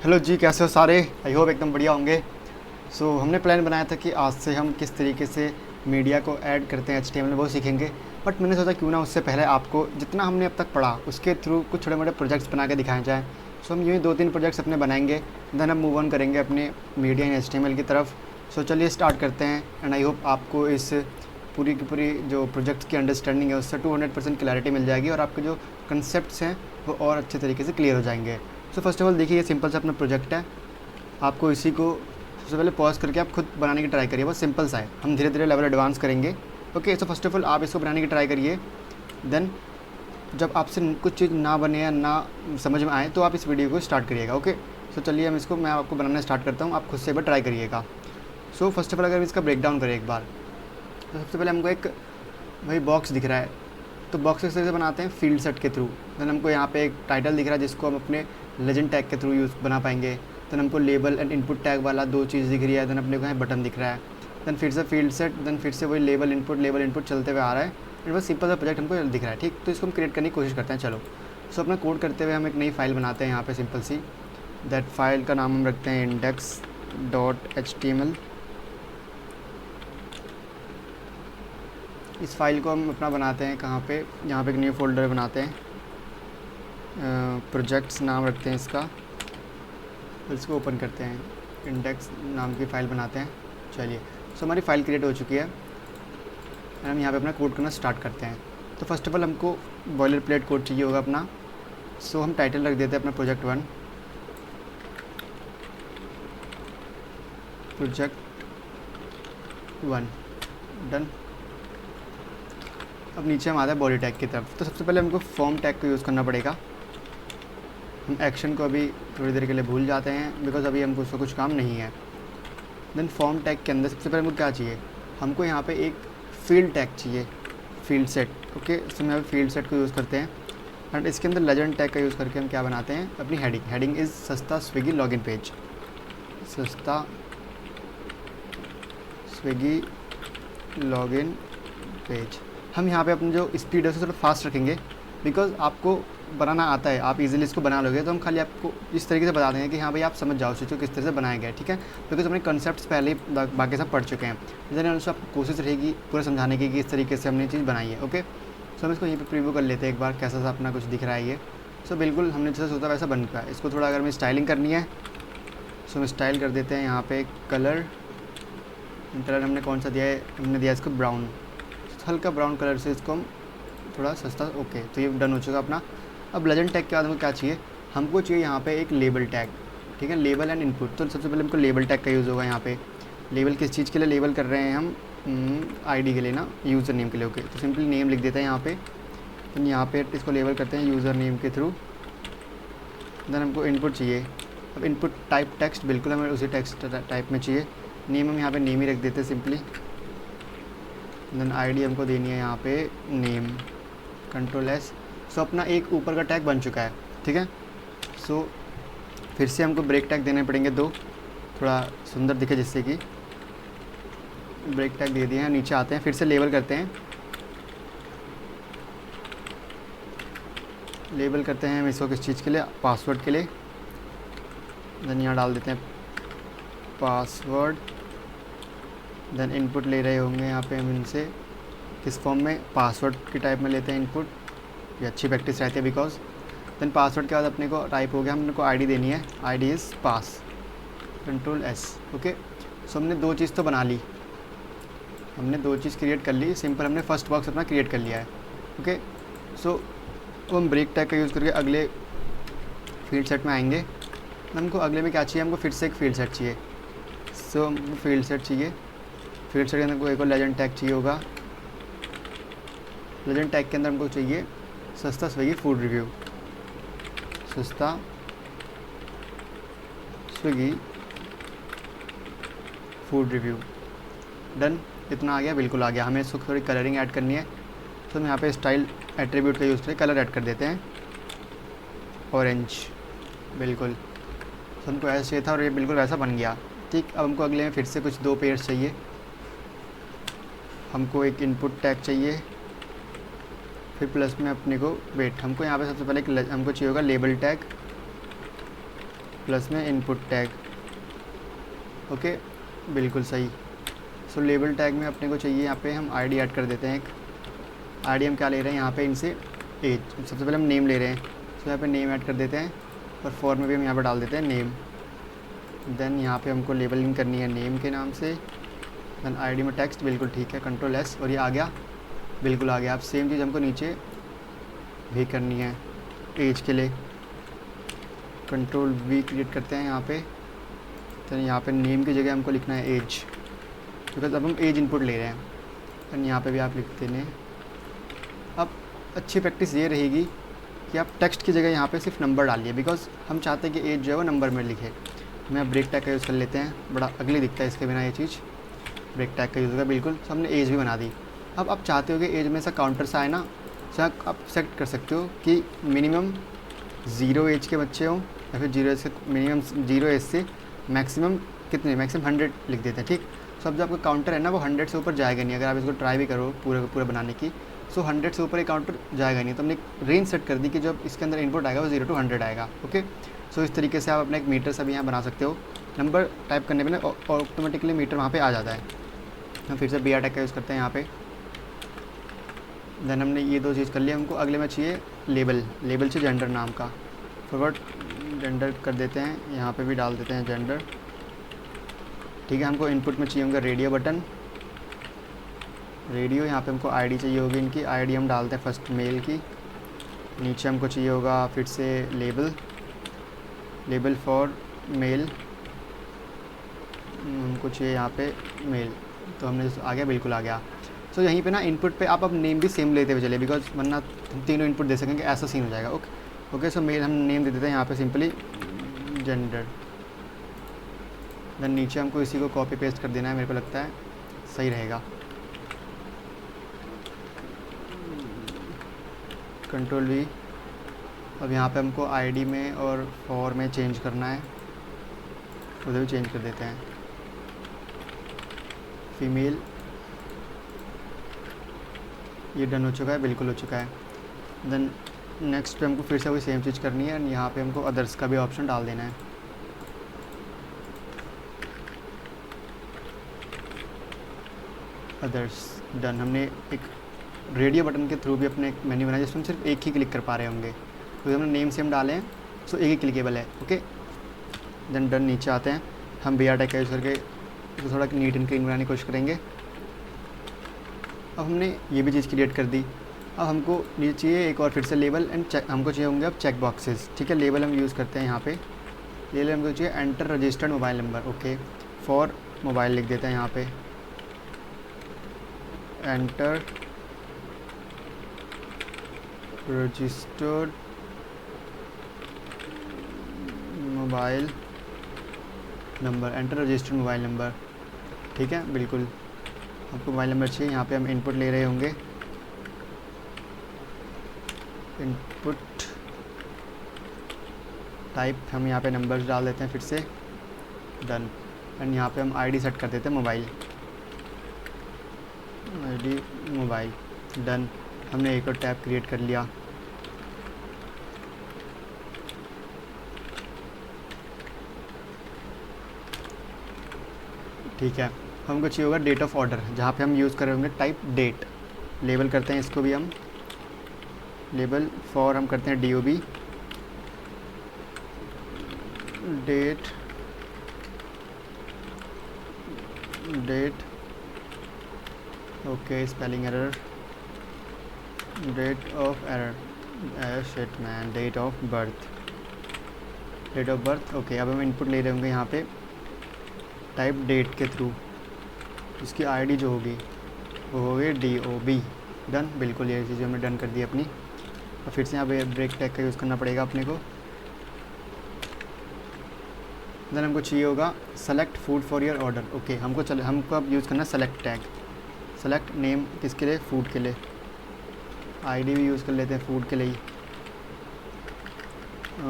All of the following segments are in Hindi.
हेलो जी, कैसे हो सारे? आई होप एकदम बढ़िया होंगे। हमने प्लान बनाया था कि आज से हम किस तरीके से मीडिया को ऐड करते हैं एचटीएमएल में, वो सीखेंगे। बट मैंने सोचा क्यों ना उससे पहले आपको जितना हमने अब तक पढ़ा उसके थ्रू कुछ छोटे मोटे प्रोजेक्ट्स बना के दिखाए जाएँ। हम यूँ ही 2-3 प्रोजेक्ट्स अपने बनाएंगे, देन हम मूव ऑन करेंगे अपने मीडिया इन एचटीएमएल की तरफ। चलिए स्टार्ट करते हैं। एंड आई होप आपको इस पूरी की पूरी जो प्रोजेक्ट्स की अंडरस्टैंडिंग है उससे 200% क्लैरिटी मिल जाएगी और आपके जो कंसेप्ट्स हैं वो और अच्छे तरीके से क्लियर हो जाएंगे। फर्स्ट ऑफ ऑल देखिए, ये सिंपल सा अपना प्रोजेक्ट है। आपको इसी को सबसे पहले पॉज करके आप खुद बनाने की ट्राई करिए। बहुत सिंपल सा है, हम धीरे धीरे लेवल एडवांस करेंगे। ओके, फर्स्ट ऑफ ऑल आप इसको बनाने की ट्राई करिए। देन जब आपसे कुछ चीज़ ना बने या ना समझ में आए तो आप इस वीडियो को स्टार्ट करिएगा। ओके, चलिए मैं आपको बनाना स्टार्ट करता हूँ, आप खुद से एक बार ट्राई करिएगा। फर्स्ट ऑफ ऑल अगर इसका ब्रेक डाउन करें एक बार, तो सबसे पहले हमको एक वही बॉक्स दिख रहा है, तो बॉक्स इस तरह से बनाते हैं फील्ड सेट के थ्रू। देन हमको यहाँ पे एक टाइटल दिख रहा है जिसको हम अपने लेजेंड टैग के थ्रू यूज़ बना पाएंगे। देन हमको लेबल एंड इनपुट टैग वाला 2 चीज़ दिख रही है। देन अपने को यहाँ बटन दिख रहा है। देन फिर से फील्ड सेट, देन फिर से वही लेबल इनपुट चलते हुए आ रहा है। इट बस सिंपल सा प्रोजेक्ट हमको दिख रहा है। ठीक, तो इसको हम क्रिएट करने की कोशिश करते हैं। चलो अपना कोड करते हुए हम एक नई फाइल बनाते हैं यहाँ पे सिंपल सी। दैट फाइल का नाम हम रखते हैं index.html। इस फाइल को हम अपना बनाते हैं कहाँ पे, यहाँ पे एक न्यू फोल्डर बनाते हैं, प्रोजेक्ट्स नाम रखते हैं इसका। फिर इसको ओपन करते हैं, इंडेक्स नाम की फ़ाइल बनाते हैं। चलिए, हमारी फ़ाइल क्रिएट हो चुकी है। हम यहाँ पे अपना कोड करना स्टार्ट करते हैं। तो फर्स्ट ऑफ ऑल हमको बॉयलर प्लेट कोड चाहिए होगा अपना। हम टाइटल रख देते हैं अपना प्रोजेक्ट 1। डन। अब नीचे हम आते हैं बॉडी टैग की तरफ। तो सबसे पहले हमको फॉर्म टैग को यूज़ करना पड़ेगा। हम एक्शन को अभी थोड़ी देर के लिए भूल जाते हैं बिकॉज अभी हमको उसका कुछ काम नहीं है। देन फॉर्म टैग के अंदर सबसे पहले हमको क्या चाहिए, हमको यहाँ पे एक फील्ड टैग चाहिए, फील्ड सेट। ओके, हम यहाँ पे फील्ड सेट को यूज़ करते हैं। एंड इसके अंदर लेजेंड टैग का यूज़ करके हम क्या बनाते हैं, अपनी हेडिंग इज़ सस्ता स्विगी लॉगिन पेज। सस्ता स्विगी लॉगिन पेज। हम यहाँ पे अपनी जो स्पीड है उसे थोड़ा फास्ट रखेंगे बिकॉज आपको बनाना आता है, आप इजीली इसको बना लोगे। तो हम खाली आपको इस तरीके से बता देंगे कि हाँ भाई आप समझ जाओ चीज़ को किस तरह से बनाया गया है। ठीक है, बिकॉज अपने कॉन्सेप्ट्स पहले ही बाकी सब पढ़ चुके हैं। इसलिए उनसे आपको कोशिश रहेगी पूरा समझाने की कि इस तरीके से हमने चीज़ बनाई है। ओके, हम इसको यहीं पर प्रीव्यू कर लेते हैं एक बार कैसा सा अपना कुछ दिख रहा है ये। बिल्कुल हमने जैसा सोचा वैसा बन गया। इसको थोड़ा अगर हमें स्टाइलिंग करनी है हम स्टाइल कर देते हैं। यहाँ पर कलर हमने कौन सा दिया है, हमने दिया इसको ब्राउन, हल्का ब्राउन कलर से इसको हम थोड़ा सस्ता। ओके, तो ये डन हो चुका अपना। अब लेजेंड टैग के बाद हमको क्या चाहिए, हमको चाहिए यहाँ पे एक लेबल टैग। ठीक है, लेबल एंड इनपुट। तो सबसे पहले हमको लेबल टैग का यूज़ होगा यहाँ पे। लेबल किस चीज़ के लिए लेबल कर रहे हैं हम, आईडी के लिए ना, यूज़र नेम के लिए। ओके, तो सिंपली नेम लिख देते हैं यहाँ पे। तो यहाँ पे इसको लेबल करते हैं यूज़र नेम के थ्रू। देन हमको इनपुट चाहिए। अब इनपुट टाइप टेक्स्ट, बिल्कुल हमें उसी टेक्स्ट टाइप में चाहिए। नेम हम यहाँ पे नेम ही रख देते हैं सिंपली। देन आईडी हमको देनी है यहाँ पे नेम, Ctrl+S। अपना एक ऊपर का टैग बन चुका है। ठीक है, फिर से हमको ब्रेक टैग देने पड़ेंगे 2, थोड़ा सुंदर दिखे जिससे कि ब्रेक टैग दे दिए हैं। नीचे आते हैं, फिर से लेबल करते हैं। लेबल करते हैं हम इसको किस चीज़ के लिए, पासवर्ड के लिए। देन यहाँ डाल देते हैं पासवर्ड। देन इनपुट ले रहे होंगे यहाँ पे हम इनसे किस फॉर्म में, पासवर्ड की टाइप में लेते हैं इनपुट। ये अच्छी प्रैक्टिस रहती है बिकॉज। देन पासवर्ड के बाद अपने को टाइप हो गया, हमने को आईडी देनी है, ID is pass, Ctrl+S। Okay, हमने 2 चीज़ तो बना ली, हमने 2 चीज़ क्रिएट कर ली। सिंपल हमने फर्स्ट बॉक्स अपना क्रिएट कर लिया है। ओके, हम ब्रेक टैग का यूज़ करके अगले फील्ड सेट में आएंगे। हमको अगले में क्या चाहिए, हमको फिर से एक फील्ड सेट चाहिए। हमको फील्ड सेट चाहिए। फील्ड सेट के अंदर को एक और लेजेंड टैग चाहिए होगा। लेजेंड टैग के अंदर हमको चाहिए सस्ता स्विगी फूड रिव्यू। सस्ता स्विगी फूड रिव्यू। डन, इतना आ गया, बिल्कुल आ गया। हमें इसको थोड़ी कलरिंग ऐड करनी है। तो हम यहाँ पे स्टाइल एट्रीब्यूट का यूज़ करके कलर ऐड कर देते हैं, ऑरेंज। बिल्कुल हमको ऐसा चाहिए था और ये बिल्कुल वैसा बन गया। ठीक, अब हमको अगले में फिर से कुछ 2 पेयर्स चाहिए। हमको एक इनपुट टैग चाहिए, फिर प्लस में अपने को वेट। हमको यहाँ पे सबसे पहले हमको चाहिए होगा लेबल टैग। प्लस में इनपुट टैग। ओके, बिल्कुल सही। सो लेबल टैग में अपने को चाहिए यहाँ पे हम आईडी ऐड कर देते हैं। एक आईडी हम क्या ले रहे हैं यहाँ पे इनसे एज, सबसे पहले हम नेम ले रहे हैं, तो यहाँ पे नेम ऐड कर देते हैं और फॉर में भी हम यहाँ पे डाल देते हैं नेम। देन यहाँ पे हमको लेबलिंग करनी है नेम के नाम से। देन आईडी में टेक्स्ट, बिल्कुल ठीक है, कंट्रोल एस, और ये आ गया, बिल्कुल आ गया। अब सेम चीज़ हमको नीचे भी करनी है एज के लिए, कंट्रोल वी क्रिएट करते हैं यहाँ पे। तो यहाँ पे नेम की जगह हमको लिखना है एज, बिकॉज अब हम एज इनपुट ले रहे हैं। देन यहाँ पे भी आप लिख देंगे। अब अच्छी प्रैक्टिस ये रहेगी कि आप टेक्स्ट की जगह यहाँ पे सिर्फ नंबर डालिए, बिकॉज हम चाहते हैं कि एज जो है वो नंबर में लिखे। मैं ब्रेक टैग का यूज़ कर लेते हैं, बड़ा अगली दिखता है इसके बिना ये चीज़। ब्रेक टैग का यूज़ होगा, बिल्कुल। तो हमने एज भी बना दी। अब आप चाहते हो कि एज में से काउंटर सा आए ना, तो आप सेलेक्ट कर सकते हो कि मिनिमम 0 एज के बच्चे हों या फिर 0 एज से मिनिमम 0 एज से मैक्सिमम कितने, मैक्सिमम 100 लिख देते हैं, ठीक। सो अब जो आपका काउंटर है ना वो 100 से ऊपर जाएगा नहीं। अगर आप इसको ट्राई भी करो पूरा बनाने की, सो 100 से ऊपर एक काउंटर जाएगा नहीं। तो हमने एक रेंज सेट कर दी कि जब इसके अंदर इनपुट आएगा वो 0 to 100 आएगा। ओके, सो इस तरीके से आप अपना एक मीटर सब यहाँ बना सकते हो। नंबर टाइप करने पे ना ऑटोमेटिकली मीटर वहाँ पे आ जाता है। हम फिर से बी आर टैग का यूज़ करते हैं यहाँ पे। देन हमने ये 2 चीज़ कर लिया। हमको अगले में चाहिए लेबल, लेबल चाहिए जेंडर नाम का। फॉरवर्ड जेंडर कर देते हैं, यहाँ पे भी डाल देते हैं जेंडर, ठीक है। हमको इनपुट में चाहिए होगा रेडियो बटन, रेडियो। यहाँ पे हमको आईडी चाहिए होगी इनकी, आईडी हम डालते हैं फर्स्ट मेल की। नीचे हमको चाहिए होगा फिर से लेबल, लेबल फॉर मेल, हमको चाहिए यहाँ पे मेल। तो हमने आ गया, बिल्कुल आ गया। सो यहीं पे ना इनपुट पे आप अब नेम भी सेम लेते हुए चले, बिकॉज वरना हम तीनों इनपुट दे सकेंगे, ऐसा सीन हो जाएगा। ओके, सो मेल हम नेम दे देते हैं यहाँ पे सिंपली जेंडर। देन नीचे हमको इसी को कॉपी पेस्ट कर देना है, मेरे को लगता है सही रहेगा। Control we. अब यहाँ पे हमको आईडी में और फॉर में चेंज करना है, उधर भी चेंज कर देते हैं फीमेल। ये डन हो चुका है, बिल्कुल हो चुका है। देन नेक्स्ट पे हमको फिर से वही सेम चीज़ करनी है, एंड यहाँ पे हमको अदर्स का भी ऑप्शन डाल देना है। Others, done. हमने एक रेडियो बटन के थ्रू भी अपने एक मेन्यू बनाया जिसमें हम सिर्फ एक ही क्लिक कर पा रहे होंगे, तो हमने नेम सेम डाले हैं, सो एक ही क्लिकेबल है। Okay, then done. नीचे आते हैं, हम बी आर टैग का यूज़ करके इसको थोड़ा नीट एंड क्लीन बनाने की कोशिश करेंगे। अब हमने ये भी चीज़ क्रिएट कर दी। अब हमको नीचे चाहिए एक और फिर से लेबल एंड चेक, हमको चाहिए होंगे अब चेक बॉक्सेस, ठीक है। लेबल हम यूज़ करते हैं यहाँ पे, लेबल हमको चाहिए enter registered mobile number. Okay, for mobile लिख देते हैं यहाँ पे, enter registered mobile number, enter registered mobile number, ठीक है, बिल्कुल। आपको मोबाइल नंबर चाहिए, यहाँ पे हम इनपुट ले रहे होंगे, इनपुट टाइप हम यहाँ पे नंबर्स डाल देते हैं फिर से, डन। एंड यहाँ पे हम आईडी सेट कर देते हैं मोबाइल, आईडी मोबाइल, डन। हमने एक और टैब क्रिएट कर लिया। ठीक है, हमको चाहिए होगा डेट ऑफ ऑर्डर, जहाँ पे हम यूज़ कर रहे होंगे टाइप डेट। लेबल करते हैं इसको भी हम, लेबल फॉर हम करते हैं DOB, date, date, okay, spelling error, date of error, shit man, date of birth, date of birth. Okay, अब हम इनपुट ले रहे होंगे यहाँ पे टाइप डेट के थ्रू, इसकी आईडी जो होगी वो होगी DOB, डन। बिल्कुल ये चीज़ हमने डन कर दी अपनी। और फिर से यहाँ पे ब्रेक टैग का यूज़ करना पड़ेगा अपने को। देन हमको चाहिए होगा select food for your order. Okay, हमको अब यूज़ करना सेलेक्ट टैग, सेलेक्ट नेम किसके लिए, फूड के लिए। आईडी भी यूज़ कर लेते हैं फूड के लिए ही,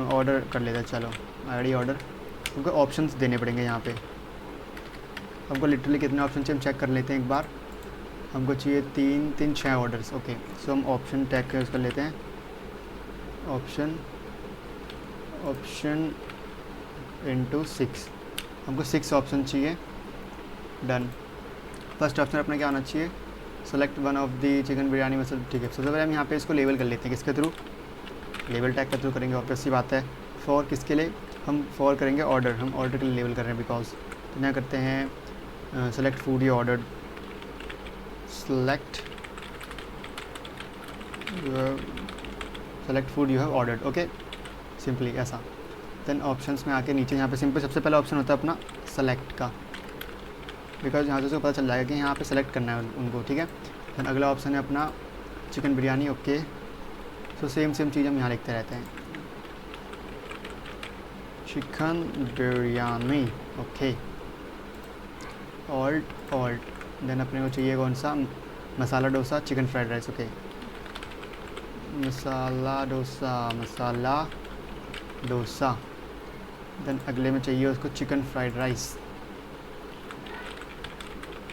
ऑर्डर कर लेते हैं, चलो आईडी ऑर्डर। हमको ऑप्शंस देने पड़ेंगे यहाँ पे, हमको लिटरली कितने ऑप्शन चाहिए हम चेक कर लेते हैं एक बार। हमको चाहिए 6 ऑर्डर्स। ओके, सो हम ऑप्शन टैग का यूज़ कर लेते हैं, ऑप्शन, ऑप्शन इंटू 6, हमको 6 ऑप्शन चाहिए। डन। फर्स्ट ऑप्शन अपने क्या आना चाहिए, select one of the chicken biryani masala. ठीक है, सबसे पहले हम यहाँ पे इसको लेबल कर लेते हैं, किसके थ्रू, लेबल टैग के थ्रू करेंगे, ऑब्वियस सी बात है। फॉर किसके लिए, हम फॉर करेंगे ऑर्डर, हम ऑर्डर के लिए लेबल कर रहे हैं बिकॉज। तो यहाँ करते हैं select food you order, select food you have ordered, okay, simply ऐसा। देन ऑप्शंस में आके नीचे यहाँ पे सिंपल सबसे पहला ऑप्शन होता है अपना सेलेक्ट का, बिकॉज यहाँ से उसको पता चल जाएगा कि यहाँ पे सेलेक्ट करना है उनको, ठीक है। देन अगला ऑप्शन है अपना chicken biryani, okay. So same चीज़ हम यहाँ लिखते रहते हैं, चिकन बिरयानी, ओके। ऑल्ट देन अपने को चाहिए कौन सा, masala dosa chicken fried rice, okay. Masala dosa. Then अगले में चाहिए उसको chicken fried rice,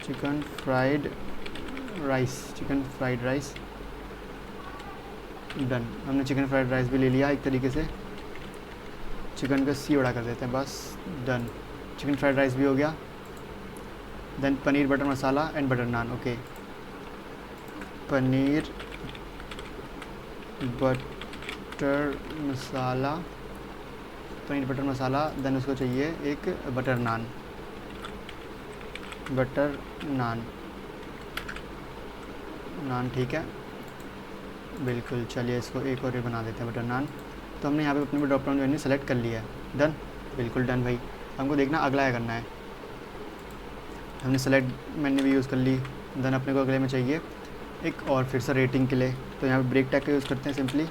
chicken fried rice. Done, हमने चिकन फ्राइड राइस भी ले लिया एक तरीके से, चिकन का सी बड़ा कर देते हैं बस। डन, चिकन फ्राइड राइस भी हो गया। Then paneer butter masala and butter naan, okay. Paneer butter masala, then उसको चाहिए एक बटर नान, ठीक है, बिल्कुल। चलिए इसको एक और बना देते हैं बटर नान। तो हमने यहाँ पे अपने ड्रॉप डाउन मेन्यू सेलेक्ट कर लिया है। डन, बिल्कुल डन भाई। हमको देखना अगला क्या करना है, हमने सेलेक्ट मेन्यू भी यूज़ कर ली। देन अपने को अगले में चाहिए एक और फिर से रेटिंग के लिए, तो यहाँ पे ब्रेक टैग का यूज़ करते हैं सिंपली।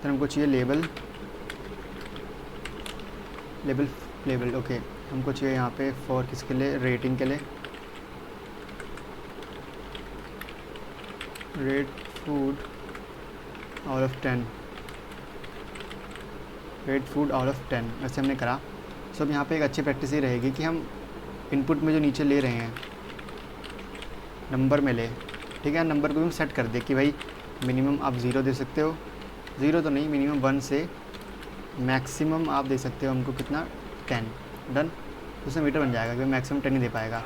देन हमको चाहिए लेबल, ओके। हमको चाहिए यहाँ पे फॉर किसके लिए, रेटिंग के लिए, rate food out of 10, rate food out of 10, वैसे हमने करा। सो अब यहाँ पे एक अच्छी प्रैक्टिस ये रहेगी कि हम इनपुट में जो नीचे ले रहे हैं नंबर में ले, ठीक है, नंबर को भी हम सेट कर दे कि भाई मिनिमम आप 0 दे सकते हो, 0 तो नहीं, मिनिमम 1 से मैक्सिमम आप दे सकते हो हमको कितना, 10। डन, तो उससे मीटर बन जाएगा कि मैक्सिमम 10 ही दे पाएगा।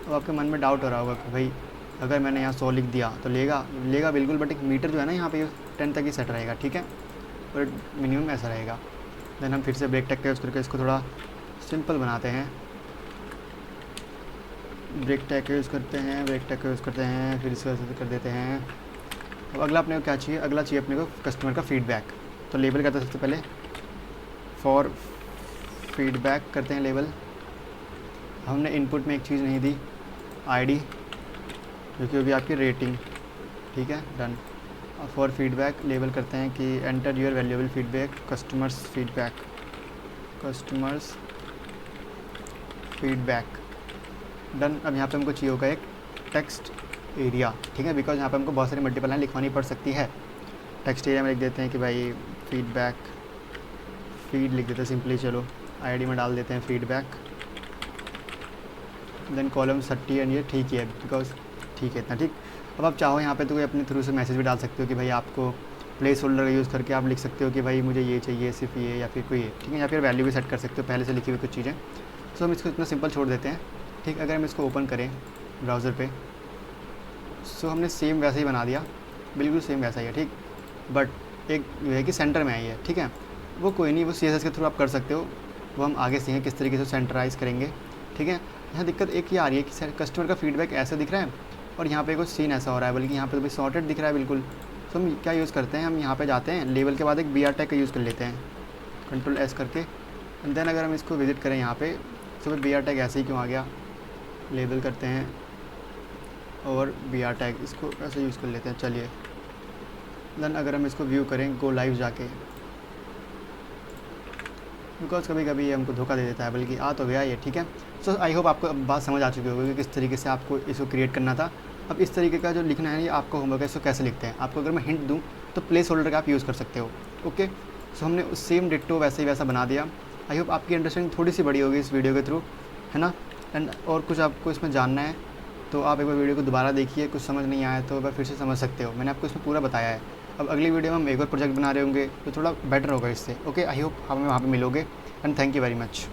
अब आपके मन में डाउट हो रहा होगा कि भाई अगर मैंने यहाँ 100 लिख दिया तो लेगा बिल्कुल, बट एक मीटर जो है ना यहाँ पे 10 तक ही सेट रहेगा, ठीक है, बट मिनिमम ऐसा रहेगा। देन हम फिर से ब्रेक टैग का यूज़ करके इसको थोड़ा सिंपल बनाते हैं, ब्रेक टैग का यूज़ करते हैं, फिर इसको ऐसे कर देते हैं। अब अगला अपने को क्या चाहिए, अगला चाहिए अपने को कस्टमर का फीडबैक। तो लेबल करते हैं सबसे पहले, फॉर फीडबैक करते हैं लेबल। हमने इनपुट में एक चीज़ नहीं दी, आईडी, जो कि होगी आपकी रेटिंग, ठीक है। डन। फॉर फीडबैक लेबल करते हैं कि enter your valuable feedback, customers feedback. Done. अब यहाँ पे हमको चाहिए होगा एक टेक्स्ट एरिया, ठीक है, बिकॉज यहाँ पे हमको बहुत सारी मल्टीपल लाइन लिखवानी पड़ सकती है। टेक्स्ट एरिया में लिख देते हैं कि भाई फीड लिख देते हैं सिंपली, चलो आईडी में डाल देते हैं फीडबैक। देन कॉलम 30 एंड ये ठीक ही है, बिकॉज ठीक है इतना ठीक। अब आप चाहो यहाँ पे तो कोई अपने थ्रू से मैसेज भी डाल सकते हो कि भाई आपको प्लेस होल्डर का यूज़ करके आप लिख सकते हो कि भाई मुझे ये चाहिए, सिर्फ ये, या फिर कोई, ठीक है, या फिर वैल्यू भी सेट कर सकते हो पहले से लिखी हुई कुछ चीज़ें। सो हम इसको इतना सिंपल छोड़ देते हैं, ठीक। अगर हम इसको ओपन करें ब्राउज़र पे, सो हमने सेम वैसा ही बना दिया, बिल्कुल सेम वैसा ही है, ठीक। बट एक ये है कि सेंटर में आई है, ठीक है, वो कोई नहीं, वो CSS के थ्रू आप कर सकते हो, वो हम आगे सीखें किस तरीके से सेंटराइज़ करेंगे, ठीक है। यहाँ दिक्कत एक ये आ रही है कि कस्टमर का फीडबैक ऐसा दिख रहा है और यहाँ पे कुछ सीन ऐसा हो रहा है, बल्कि यहाँ पे तो भी सॉर्टेड दिख रहा है बिल्कुल। तो हम क्या यूज़ करते हैं, हम यहाँ पे जाते हैं, लेबल के बाद एक BR टैग का यूज़ कर लेते हैं, Ctrl+S करके। एंड देन अगर हम इसको विजिट करें यहाँ पे, तो BR टैग ऐसे ही क्यों आ गया, लेबल करते हैं और BR टैग, इसको ऐसे यूज़ कर लेते हैं। चलिए देन अगर हम इसको व्यू करें गो लाइव जाके, बिकॉज कभी कभी ये हमको धोखा दे देता है, बल्कि आ तो गया ये, ठीक है। सो आई होप आपको अब बात समझ आ चुकी होगी कि किस तरीके से आपको इसको क्रिएट करना था। अब इस तरीके का जो लिखना है ये आपको होमवर्क है, इसको कैसे लिखते हैं, आपको अगर मैं हिंट दूँ तो प्लेस होल्डर का आप यूज़ कर सकते हो, ओके। सो हमने उस सेम डिट्टो वैसे ही वैसा बना दिया। आई होप आपकी अंडरस्टैंडिंग थोड़ी सी बड़ी होगी इस वीडियो के थ्रू, है ना। एंड और कुछ आपको इसमें जानना है तो आप एक बार वीडियो को दोबारा देखिए, कुछ समझ नहीं आया तो एक बार फिर से समझ सकते हो, मैंने आपको इसमें पूरा बताया है। अब अगली वीडियो में हम एक और प्रोजेक्ट बना रहे होंगे तो थोड़ा बेटर होगा इससे। ओके, आई होप हमें वहाँ पे मिलोगे and thank you very much.